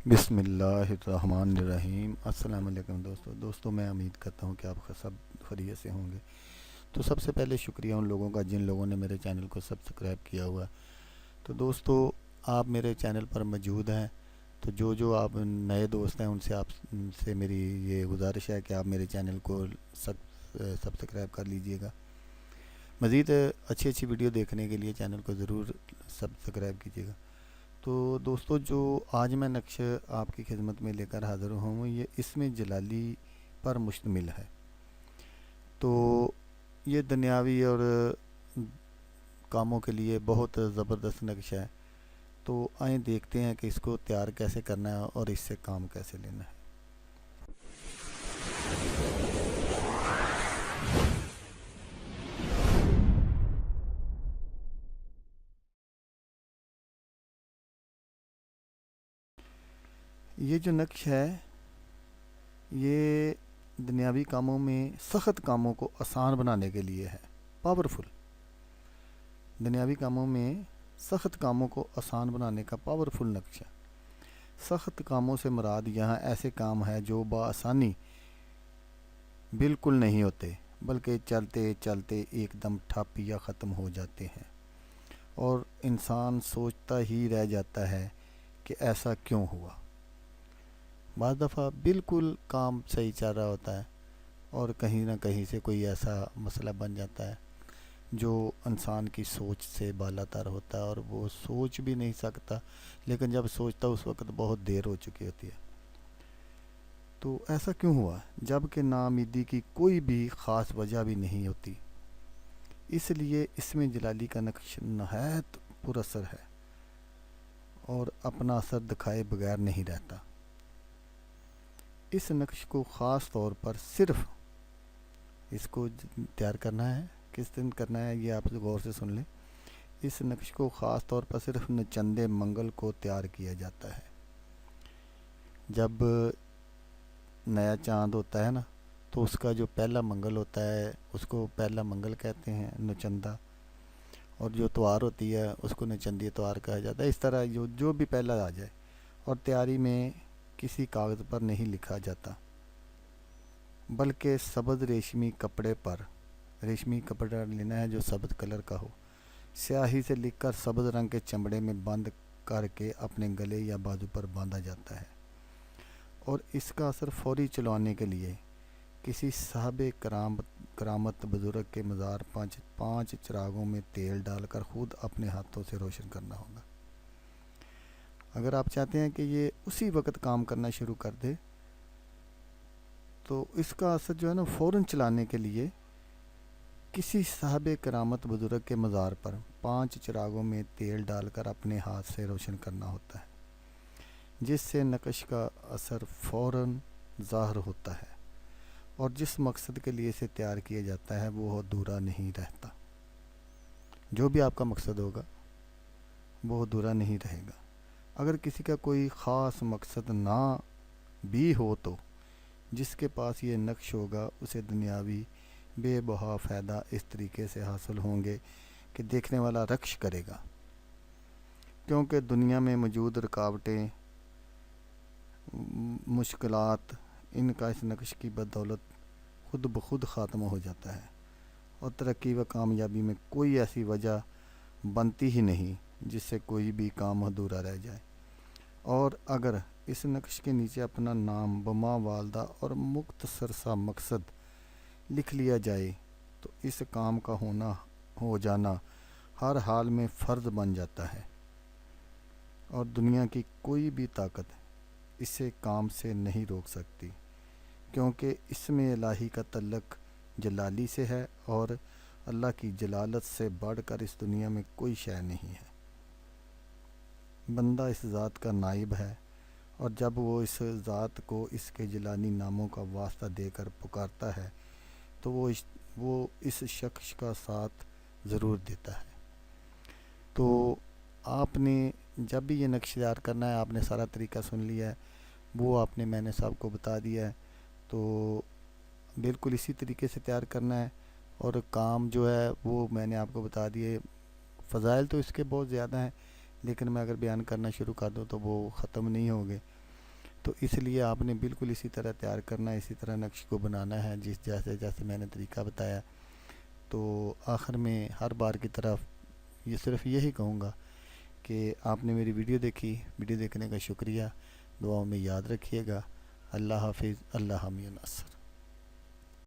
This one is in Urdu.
بسم اللہ الرحمن الرحیم۔ السلام علیکم دوستو میں امید کرتا ہوں کہ آپ سب خیریت سے ہوں گے۔ تو سب سے پہلے شکریہ ان لوگوں کا جن لوگوں نے میرے چینل کو سبسکرائب کیا ہوا ہے۔ تو دوستو آپ میرے چینل پر موجود ہیں، تو جو آپ نئے دوست ہیں ان سے میری یہ گزارش ہے کہ آپ میرے چینل کو سبسکرائب کر لیجئے گا۔ مزید اچھی ویڈیو دیکھنے کے لیے چینل کو ضرور سبسکرائب کیجیے گا۔ تو دوستو جو آج میں نقش آپ کی خدمت میں لے کر حاضر ہوں یہ اسم جلالی پر مشتمل ہے۔ تو یہ دنیاوی اور کاموں کے لیے بہت زبردست نقش ہے۔ تو آئیں دیکھتے ہیں کہ اس کو تیار کیسے کرنا ہے اور اس سے کام کیسے لینا ہے۔ یہ جو نقش ہے یہ دنیاوی کاموں میں سخت کاموں کو آسان بنانے کے لیے ہے، پاورفل۔ دنیاوی کاموں میں سخت کاموں کو آسان بنانے کا پاورفل نقش ہے۔ سخت کاموں سے مراد یہاں ایسے کام ہے جو بآسانی بالکل نہیں ہوتے، بلکہ چلتے چلتے ایک دم ٹھپ یا ختم ہو جاتے ہیں، اور انسان سوچتا ہی رہ جاتا ہے کہ ایسا کیوں ہوا۔ بعض دفعہ بالکل کام صحیح چل رہا ہوتا ہے اور کہیں نہ کہیں سے کوئی ایسا مسئلہ بن جاتا ہے جو انسان کی سوچ سے بالا تر ہوتا ہے، اور وہ سوچ بھی نہیں سکتا، لیکن جب سوچتا اس وقت بہت دیر ہو چکی ہوتی ہے۔ تو ایسا کیوں ہوا جب کہ ناامیدی کی کوئی بھی خاص وجہ بھی نہیں ہوتی؟ اس لیے اسم جلالی کا نقش نہایت پر اثر ہے اور اپنا اثر دکھائے بغیر نہیں رہتا۔ اس نقش کو خاص طور پر صرف اس کو تیار کرنا ہے، کس دن کرنا ہے یہ آپ غور سے سن لیں۔ اس نقش کو خاص طور پر صرف نچندے منگل کو تیار کیا جاتا ہے۔ جب نیا چاند ہوتا ہے نا تو اس کا جو پہلا منگل ہوتا ہے اس کو پہلا منگل کہتے ہیں، نچندہ، اور جو اتوار ہوتی ہے اس کو نچندی اتوار کہا جاتا ہے۔ اس طرح جو بھی پہلا آ جائے، اور تیاری میں کسی کاغذ پر نہیں لکھا جاتا بلکہ سبز ریشمی کپڑا لینا ہے جو سبز کلر کا ہو، سیاہی سے لکھ کر سبز رنگ کے چمڑے میں بند کر کے اپنے گلے یا بازو پر باندھا جاتا ہے، اور اس کا اثر فوری چلوانے کے لیے کسی صاحب کرامت بزرگ کے مزار پانچ چراغوں میں تیل ڈال کر خود اپنے ہاتھوں سے روشن کرنا ہوگا۔ اگر آپ چاہتے ہیں کہ یہ اسی وقت کام کرنا شروع کر دے تو اس کا اثر جو ہے نا فوراً چلانے کے لیے کسی صاحب کرامت بزرگ کے مزار پر 5 چراغوں میں تیل ڈال کر اپنے ہاتھ سے روشن کرنا ہوتا ہے، جس سے نقش کا اثر فوراً ظاہر ہوتا ہے اور جس مقصد کے لیے اسے تیار کیا جاتا ہے وہ ادھورا نہیں رہتا۔ جو بھی آپ کا مقصد ہوگا وہ ادھورا نہیں رہے گا۔ اگر کسی کا کوئی خاص مقصد نہ بھی ہو تو جس کے پاس یہ نقش ہوگا اسے دنیاوی بے بہا فائدہ اس طریقے سے حاصل ہوں گے کہ دیکھنے والا رکش کرے گا، کیونکہ دنیا میں موجود رکاوٹیں، مشکلات، ان کا اس نقش کی بدولت خود بخود خاتمہ ہو جاتا ہے، اور ترقی و کامیابی میں کوئی ایسی وجہ بنتی ہی نہیں جس سے کوئی بھی کام ادھورا رہ جائے۔ اور اگر اس نقش کے نیچے اپنا نام، بما والدہ اور مختصر سا مقصد لکھ لیا جائے تو اس کام کا ہو جانا ہر حال میں فرض بن جاتا ہے، اور دنیا کی کوئی بھی طاقت اسے کام سے نہیں روک سکتی، کیونکہ اسم الہی کا تعلق جلالی سے ہے، اور اللہ کی جلالت سے بڑھ کر اس دنیا میں کوئی شے نہیں ہے۔ بندہ اس ذات کا نائب ہے، اور جب وہ اس ذات کو اس کے جلالی ناموں کا واسطہ دے کر پکارتا ہے تو وہ اس شخص کا ساتھ ضرور دیتا ہے۔ تو آپ نے جب بھی یہ نقش تیار کرنا ہے، آپ نے سارا طریقہ سن لیا ہے، وہ میں نے سب کو بتا دیا ہے، تو بالکل اسی طریقے سے تیار کرنا ہے، اور کام جو ہے وہ میں نے آپ کو بتا دیے۔ فضائل تو اس کے بہت زیادہ ہیں، لیکن میں اگر بیان کرنا شروع کر دوں تو وہ ختم نہیں ہوگے۔ تو اس لیے آپ نے بالکل اسی طرح تیار کرنا ہے، اسی طرح نقش کو بنانا ہے جیسے میں نے طریقہ بتایا۔ تو آخر میں ہر بار کی طرف یہ صرف یہی کہوں گا کہ آپ نے میری ویڈیو دیکھی، ویڈیو دیکھنے کا شکریہ، دعاؤں میں یاد رکھیے گا۔ اللہ حافظ، اللہ حامی و ناصر۔